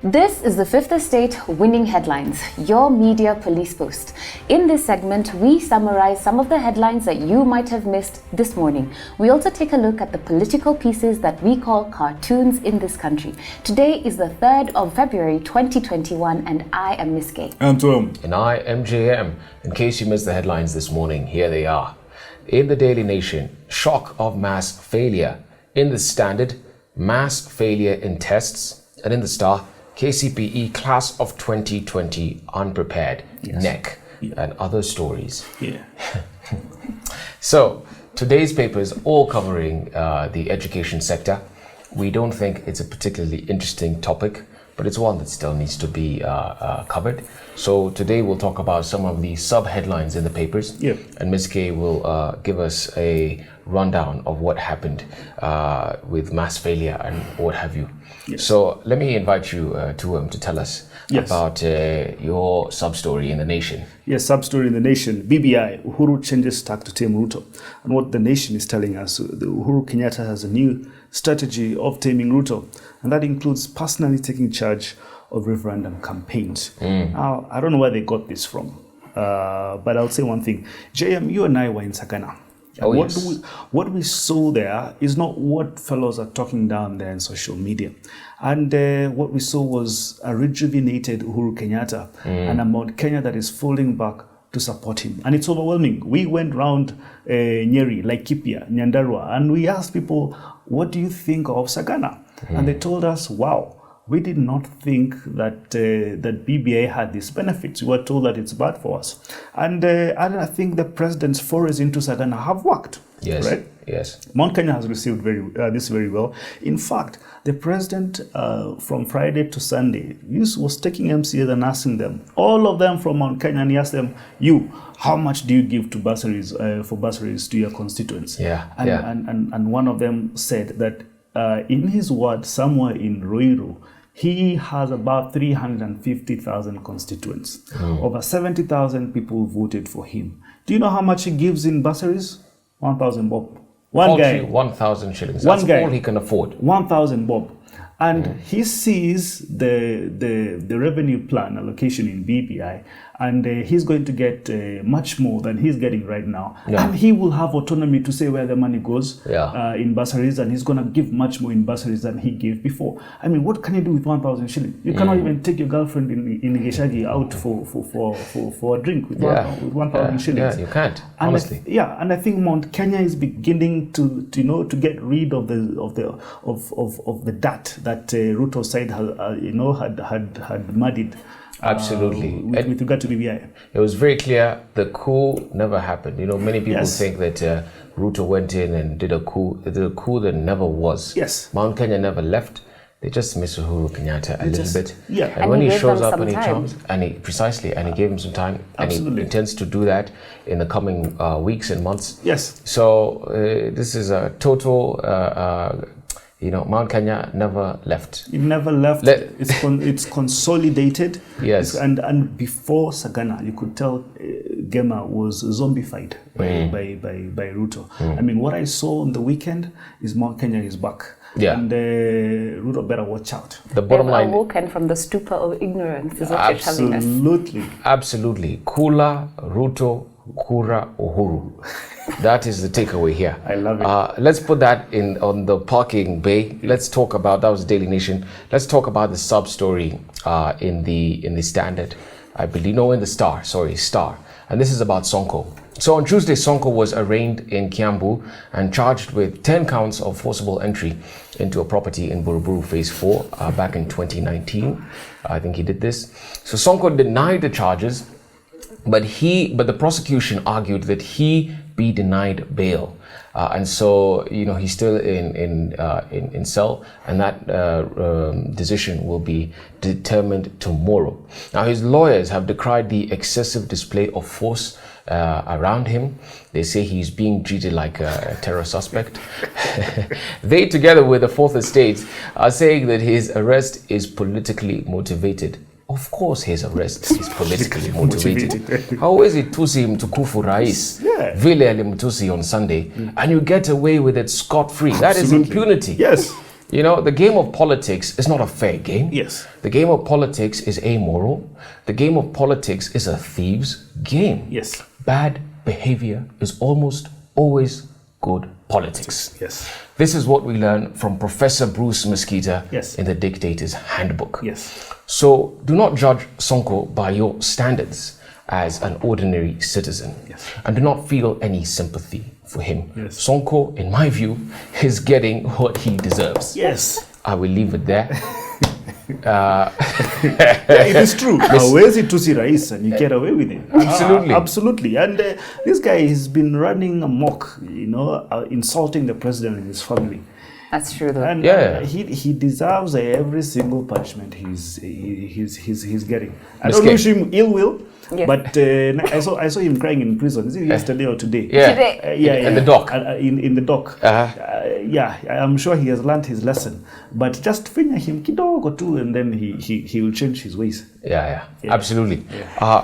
This is the Fifth Estate Winning Headlines, your media police post. In this segment, we summarize some of the headlines that you might have missed this morning. We also take a look at the political pieces that we call cartoons in this country. Today is the 3rd of February 2021, and I am Miss K. I'm Tom. And I am JM. In case you missed the headlines this morning, here they are. In the Daily Nation, shock of mass failure. In the Standard, mass failure in tests. And in the Star, KCPE Class of 2020 unprepared, neck, and other stories. Yeah. So, today's papers all covering the education sector. We don't think it's a particularly interesting topic, but it's one that still needs to be covered. So today we'll talk about some of the sub-headlines in the papers, and Ms. K will give us a rundown of what happened with mass failure and what have you. So let me invite you to tell us about your sub-story in the Nation. Yes, sub-story in the Nation. BBI, Uhuru changes tack to tame RUTO. And what the Nation is telling us, the Uhuru Kenyatta has a new strategy of taming RUTO, and that includes personally taking charge of referendum campaigns. Now, I don't know where they got this from, but I'll say one thing. JM, you and I were in Sagana. What we saw there is not what fellows are talking down there in social media. And what we saw was a rejuvenated Uhuru Kenyatta and a Mount Kenya that is falling back to support him. And it's overwhelming. We went round Nyeri, Laikipia, Nyandarua, and we asked people, what do you think of Sagana? And they told us, wow, we did not think that that BBA had these benefits. We were told that it's bad for us. And I think the president's forays into Sagana have worked. Yes, right? yes. Mount Kenya has received this very well. In fact, the president from Friday to Sunday was taking MCAs and asking them, all of them from Mount Kenya, and he asked them, how much do you give to bursaries for bursaries to your constituents? And one of them said that in his ward, somewhere in Ruiru, he has about 350,000 constituents. Over 70,000 people voted for him. Do you know how much he gives in bursaries? 1,000 bob. One guy. 1,000 shillings. That's all he can afford. 1,000 bob. And he sees the revenue plan allocation in BBI, and he's going to get much more than he's getting right now. And he will have autonomy to say where the money goes in bursaries, and he's going to give much more in bursaries than he gave before. I mean, what can you do with 1,000 shillings? You cannot even take your girlfriend in Geshagi out for a drink with 1,000 shillings. Yeah, you can't, honestly. And I think Mount Kenya is beginning to get rid of the debt that RUTO side had muddied. Absolutely. With regard to BBI. It was very clear the coup never happened. Many people think that RUTO went in and did a coup. It did a coup that never was. Yes. Mount Kenya never left. They just miss Uhuru Kenyatta a little bit. And when he shows up and he charms, and he gave him some time, and he intends to do that in the coming weeks and months. Yes. So this is a total Mount Kenya never left. It never left. It's consolidated. Yes. And before Sagana, you could tell Gema was zombified by RUTO. I mean, what I saw on the weekend is Mount Kenya is back. And RUTO better watch out. The bottom line. Awoken from the stupor of ignorance is what you're telling us. Absolutely. Kula, RUTO, Kura, Uhuru. That is the takeaway here. I love it. Let's put that on the parking bay. Let's talk about, that was Daily Nation. Let's talk about the sub-story in the Standard. I believe, no, in the Star. And this is about Sonko. So on Tuesday, Sonko was arraigned in Kiambu and charged with 10 counts of forcible entry into a property in Buruburu Phase 4 back in 2019. I think he did this. So Sonko denied the charges, but the prosecution argued that he be denied bail, and so he's still in cell, and that decision will be determined tomorrow. Now, his lawyers have decried the excessive display of force around him. They say he's being treated like a terror suspect. They, together with the Fourth Estate, are saying that his arrest is politically motivated. Of course his arrest is politically motivated. How is it Tusi mtukufu rais vile alimtusi on Sunday and you get away with it scot-free? That is impunity. Yes. You know, the game of politics is not a fair game. Yes. The game of politics is amoral. The game of politics is a thief's game. Yes. Bad behavior is almost always good politics. Yes. This is what we learn from Professor Bruce Mosquita Yes. in the Dictator's Handbook. Yes. So do not judge Sonko by your standards as an ordinary citizen. Yes. And do not feel any sympathy for him. Yes. Sonko, in my view, is getting what he deserves. Yes. I will leave it there. It is true. Where's it to see Rais and you get away with it? Absolutely. Absolutely. And this guy has been running amok, insulting the president and his family. That's true, though. And Yeah. he deserves every single punishment he's getting. I don't wish him ill will, Yes. but I saw him crying in prison. Is it yesterday or today? Yeah. Today. In the dock. In the dock. Yeah, I'm sure he has learned his lesson. But just finya him kidogo too, and then he will change his ways. Yeah, absolutely.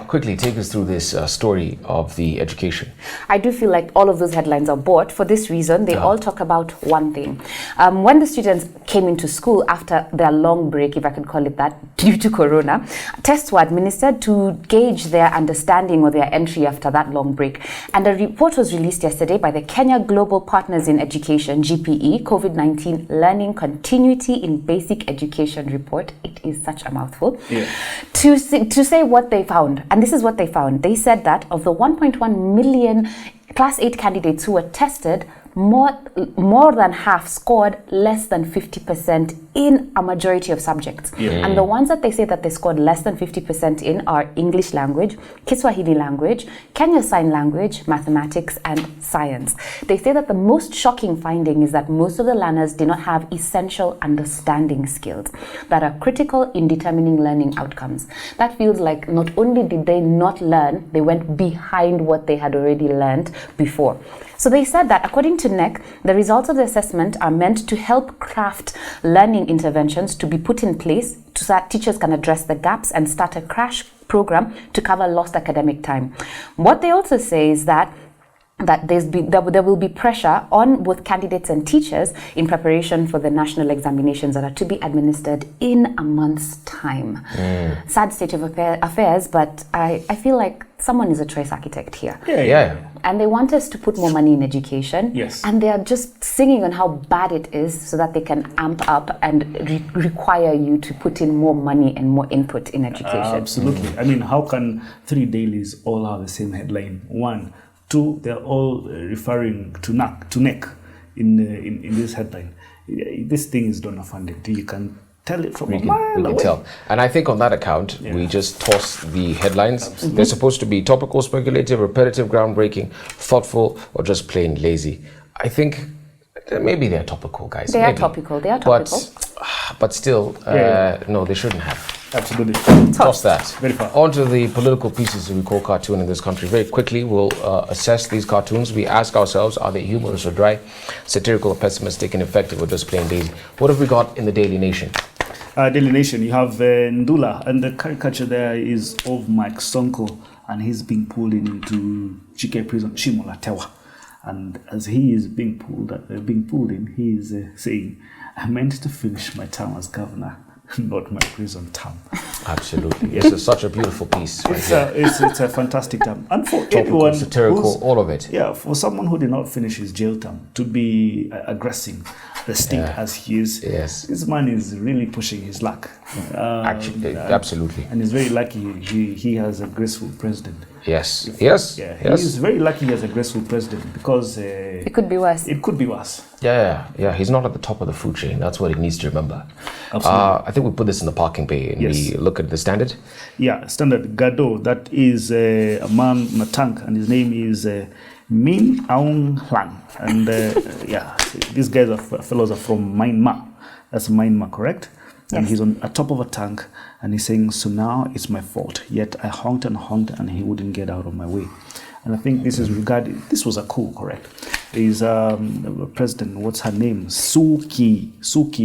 Quickly take us through this story of the education. I do feel like all of those headlines are bought. For this reason, they all talk about one thing. When the students came into school after their long break, if I could call it that, due to Corona, tests were administered to gauge their understanding or their entry after that long break. And a report was released yesterday by the Kenya Global Partners in Education, GPE, COVID-19 Learning Continuity in Basic Education Report. It is such a mouthful. Yeah. To say what they found, and this is what they found. They said that of the 1.1 million Class 8 candidates who were tested, more than half scored less than 50% in a majority of subjects. And the ones that they say that they scored less than 50% in are English language, Kiswahili language, Kenya Sign Language, mathematics, and science. They say that the most shocking finding is that most of the learners did not have essential understanding skills that are critical in determining learning outcomes. That feels like not only did they not learn, they went behind what they had already learned before. So they said that according to NEC, the results of the assessment are meant to help craft learning interventions to be put in place so that teachers can address the gaps and start a crash program to cover lost academic time. What they also say is that there will be pressure on both candidates and teachers in preparation for the national examinations that are to be administered in a month's time. Sad state of affairs, but I feel like someone is a choice architect here. Yeah. And they want us to put more money in education. Yes. And they are just singing on how bad it is so that they can amp up and require you to put in more money and more input in education. Absolutely. I mean, how can 3 dailies all have the same headline? 1, 2, they're all referring to NEC in this headline. This thing is donor funded. You can tell it from a mile away. Tell. And I think on that account, we just toss the headlines. They're supposed to be topical, speculative, repetitive, groundbreaking, thoughtful, or just plain lazy. I think maybe they're topical, guys. They are topical. But still, no, they shouldn't have. Absolutely. Toss that. Very far. On to the political pieces we call cartoon in this country. Very quickly, we'll assess these cartoons. We ask ourselves, are they humorous or dry, satirical or pessimistic, ineffective or just plain lazy? What have we got in the Daily Nation? Daily Nation, you have Ndula, and the caricature there is of Mike Sonko, and he's being pulled into Chike prison, Chimolatewa. And as he is being pulled in, he is saying, I meant to finish my term as governor, not my prison term. Absolutely. Yes. It's such a beautiful piece. It's a fantastic term. And for topical, anyone satirical, all of it. Yeah, for someone who did not finish his jail term to be aggressing the state as he is, this man is really pushing his luck. Actually, absolutely. And he's very lucky he has a graceful president. Yes. He is very lucky he has a graceful president because it could be worse. It could be worse. Yeah. He's not at the top of the food chain. That's what he needs to remember. Absolutely. I think we put this in the parking bay and we look at the standard. Yeah, standard Gado. That is a man on a tank, and his name is Min Aung Hlang. And these guys fellows are from Myanmar. That's Myanmar, correct? And he's on top of a tank, and he's saying, so now it's my fault. Yet I honked, and he wouldn't get out of my way. And I think this was a coup, correct? Is President, what's her name? Suki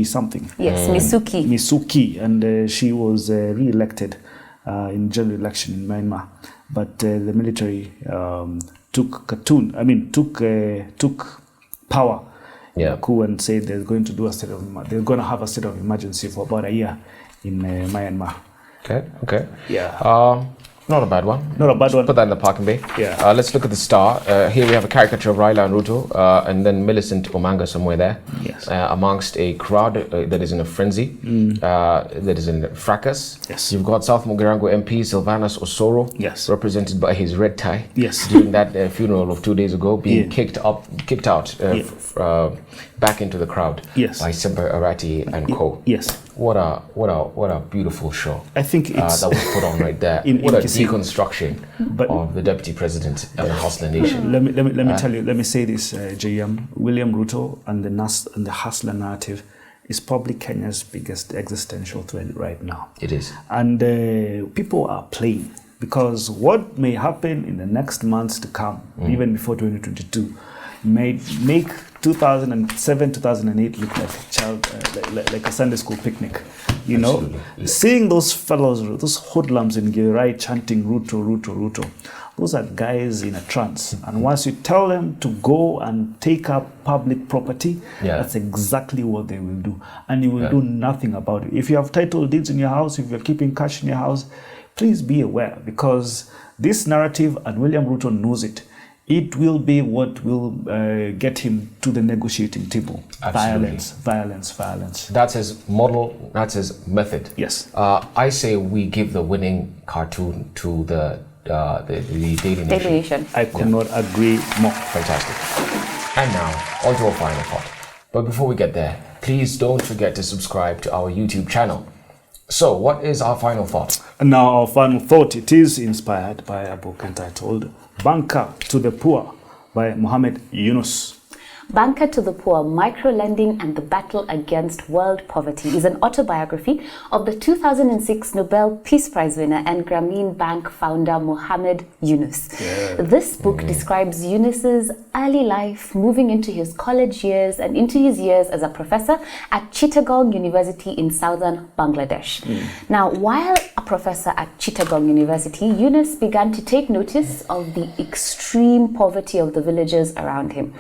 something. Yes, Misuki. And she was re-elected in general election in Myanmar. But the military took power Yeah. coup and said they're going to have a state of emergency for about a year in Myanmar. Okay. Yeah. Not a bad one. Not a bad Just one. Put that in the parking bay. Yeah. Let's look at the Star. Here we have a caricature of Raila and Ruto, and then Millicent Omanga somewhere there. Yes. Amongst a crowd that is in a frenzy, that is in fracas. Yes. You've got South Mugirango MP Sylvanus Osoro, Yes. represented by his red tie. Yes. During that funeral of 2 days ago, being Yeah. kicked out back into the crowd. Yes. By Semper Arati and Co. Yes. What a beautiful show. I think it's that was put on right there. What a deconstruction of the deputy president and the hustler nation. Let me tell you. Let me say this, JM. William Ruto and the hustler narrative is probably Kenya's biggest existential threat right now. It is. And people are playing, because what may happen in the next months to come, even before 2022, may make 2007, 2008 look like a like a Sunday school picnic. You know, seeing those fellows, those hoodlums in Girai chanting Ruto, Ruto, Ruto, those are guys in a trance. And once you tell them to go and take up public property, that's exactly what they will do. And you will do nothing about it. If you have title deeds in your house, if you're keeping cash in your house, please be aware, because this narrative, and William Ruto knows it, it will be what will get him to the negotiating table. Absolutely. Violence. That's his model, that's his method. Yes. I say we give the winning cartoon to the Daily Nation. I could not agree more. Fantastic. And now, on to our final thought. But before we get there, please don't forget to subscribe to our YouTube channel. So, what is our final thought? Now, our final thought, it is inspired by a book entitled Banker to the Poor by Mohammed Yunus. Banker to the Poor, Microlending and the Battle Against World Poverty is an autobiography of the 2006 Nobel Peace Prize winner and Grameen Bank founder Mohammed Yunus. This book describes Yunus's early life, moving into his college years and into his years as a professor at Chittagong University in southern Bangladesh. Now, while a professor at Chittagong University, Yunus began to take notice of the extreme poverty of the villagers around him.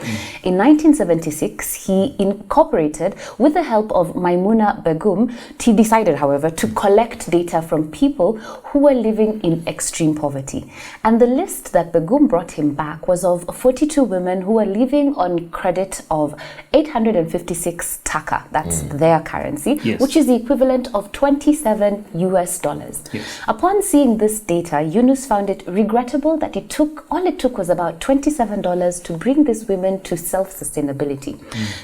In 1976, he incorporated, with the help of Maimuna Begum, he decided, however, to collect data from people who were living in extreme poverty. And the list that Begum brought him back was of 42 women who were living on credit of 856 taka, that's their currency, which is the equivalent of $27 US. Upon seeing this data, Yunus found it regrettable that all it took was about $27 to bring these women to self-sustainability.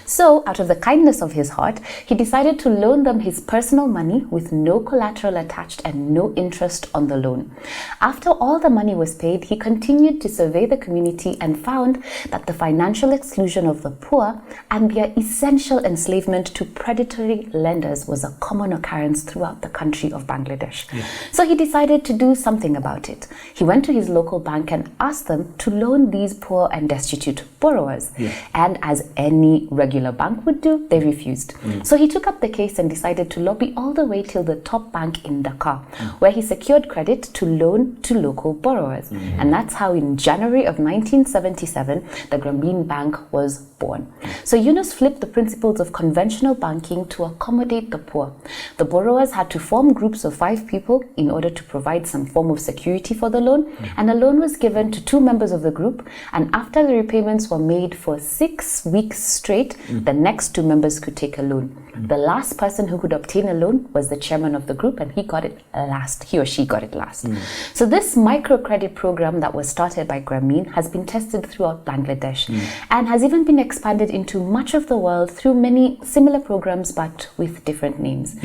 So, out of the kindness of his heart, he decided to loan them his personal money with no collateral attached and no interest on the loan. After all the money was paid, he continued to survey the community and found that the financial exclusion of the poor and their essential enslavement to predatory lenders was a common occurrence throughout the country of Bangladesh. So he decided to do something about it. He went to his local bank and asked them to loan these poor and destitute borrowers. And as any regular bank would do, they refused. So he took up the case and decided to lobby all the way till the top bank in Dhaka, where he secured credit to loan to local borrowers. And that's how in January of 1977, the Grameen Bank was born. So Yunus flipped the principles of conventional banking to accommodate the poor. The borrowers had to form groups of 5 people in order to provide some form of security for the loan, and a loan was given to 2 members of the group, and after the repayments were made for 6 weeks straight, the next 2 members could take a loan. The last person who could obtain a loan was the chairman of the group, and he got it last. He or she got it last. So this microcredit program that was started by Grameen has been tested throughout Bangladesh and has even been expanded into much of the world through many similar programs but with different names.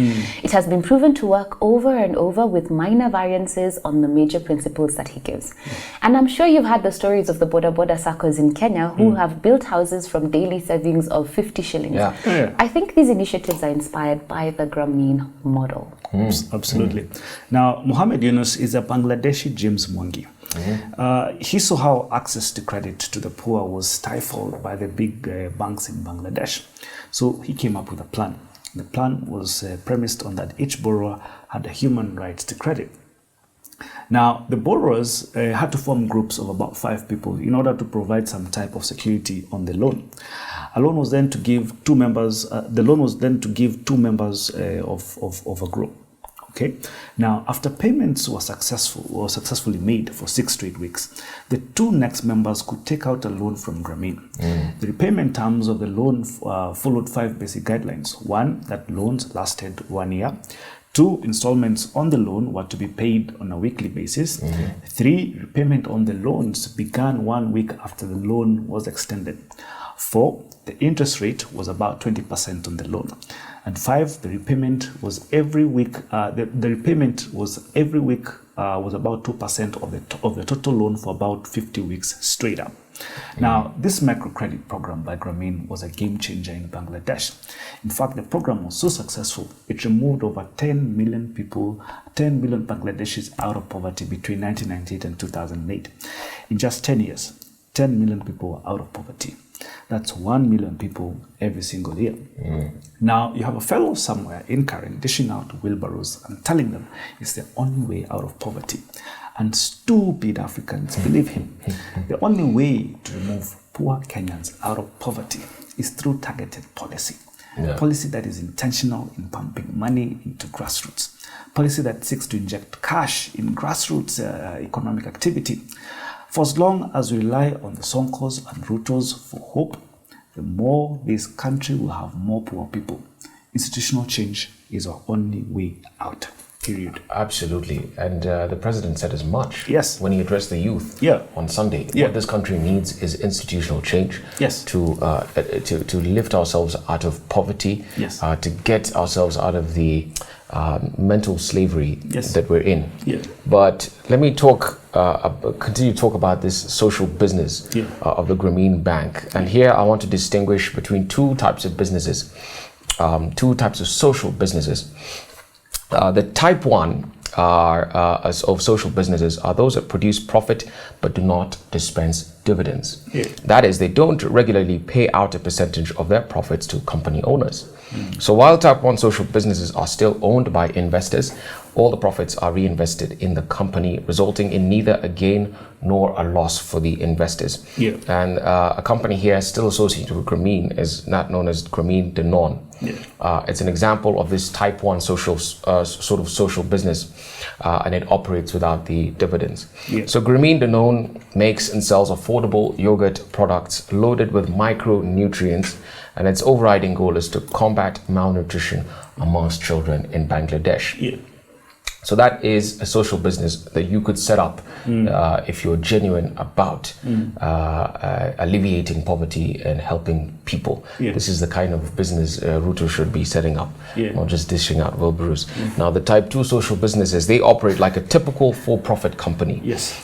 It has been proven to work over and over with minor variances on the major principles that he gives. And I'm sure you've had the stories of the Boda Boda Saccos in Kenya who have built houses from daily savings of 50 shillings. I think these initiatives are inspired by the Grameen model. Absolutely. Now, Mohammed Yunus is a Bangladeshi James Mwangi. He saw how access to credit to the poor was stifled by the big banks in Bangladesh. So he came up with a plan. The plan was premised on that each borrower had a human right to credit. Now, the borrowers had to form groups of about 5 people in order to provide some type of security on the loan. A loan was then to give 2 members. The loan was then to give 2 members of a group. Okay. Now, after payments were successfully made for 6 straight weeks, the 2 next members could take out a loan from Grameen. The repayment terms of the loan followed 5 basic guidelines. 1, that loans lasted 1 year. 2, installments on the loan were to be paid on a weekly basis. 3, repayment on the loans began 1 week after the loan was extended. 4, the interest rate was about 20% on the loan. And 5, the repayment was every week. The repayment was every week was about 2% of the total loan for about 50 weeks straight up. Now, this microcredit program by Grameen was a game changer in Bangladesh. In fact, the program was so successful, it removed over 10 million people, 10 million Bangladeshis out of poverty between 1998 and 2008. In just 10 years, 10 million people were out of poverty. That's 1 million people every single year. Now, you have a fellow somewhere in Karen dishing out wheelbarrows and telling them it's the only way out of poverty. And stupid Africans believe him. The only way to remove poor Kenyans out of poverty is through targeted policy. Policy that is intentional in pumping money into grassroots. Policy that seeks to inject cash in grassroots economic activity. For as long as we rely on the Sonkos and RUTOs for hope, the more this country will have more poor people. Institutional change is our only way out. Period. Absolutely. And the president said as much when he addressed the youth on Sunday. What this country needs is institutional change to lift ourselves out of poverty, to get ourselves out of the mental slavery that we're in. But let me continue to talk about this social business of the Grameen Bank. And here I want to distinguish between 2 types of businesses, 2 types of social businesses. The type 1 of social businesses are those that produce profit but do not dispense dividends. That is, they don't regularly pay out a percentage of their profits to company owners. So while type 1 social businesses are still owned by investors, all the profits are reinvested in the company, resulting in neither a gain nor a loss for the investors. And a company here still associated with Grameen is not known as Grameen Danone. It's an example of this type 1 social sort of social business, and it operates without the dividends. So Grameen Danone makes and sells affordable yogurt products loaded with micronutrients, and its overriding goal is to combat malnutrition amongst children in Bangladesh. So that is a social business that you could set up if you're genuine about alleviating poverty and helping people. This is the kind of business RUTO should be setting up, not just dishing out wheelbarrows. Now, the type 2 social businesses, they operate like a typical for-profit company.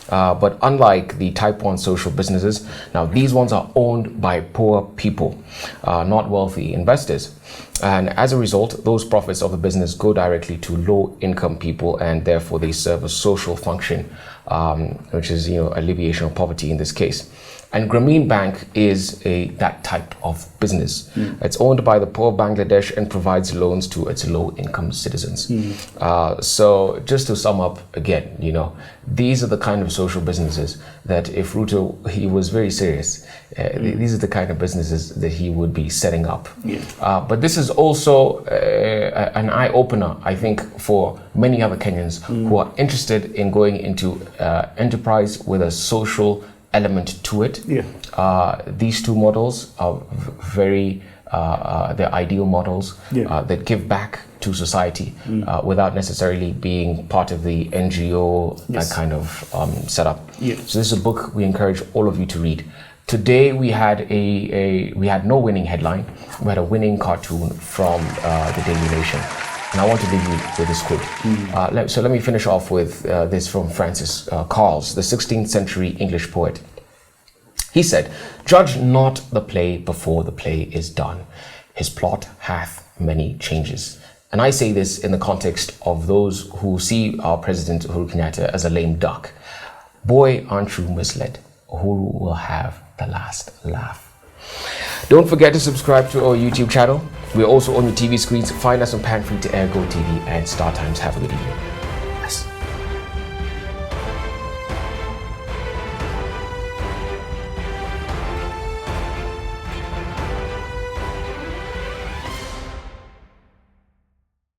But unlike the type 1 social businesses, now these ones are owned by poor people, not wealthy investors. And as a result, those profits of the business go directly to low-income people, and therefore they serve a social function, which is, alleviation of poverty in this case. And Grameen Bank is that type of business. It's owned by the poor of Bangladesh and provides loans to its low-income citizens. So just to sum up again, these are the kind of social businesses that if RUTO, he was very serious, these are the kind of businesses that he would be setting up. But this is also an eye-opener, I think, for many other Kenyans who are interested in going into enterprise with a social element to it. These 2 models are very they're ideal models that give back to society without necessarily being part of the NGO kind of setup. So this is a book we encourage all of you to read. Today we had we had no winning headline. We had a winning cartoon from the Daily Nation. And I want to leave you with this quote. So let me finish off with this from Francis Carles, the 16th century English poet. He said, "Judge not the play before the play is done. His plot hath many changes." And I say this in the context of those who see our President Uhuru Kenyatta as a lame duck. Boy, aren't you misled. Uhuru will have the last laugh. Don't forget to subscribe to our YouTube channel. We're also on your TV screens. Find us on Pantry to Air Go TV and Star Times. Have a good evening.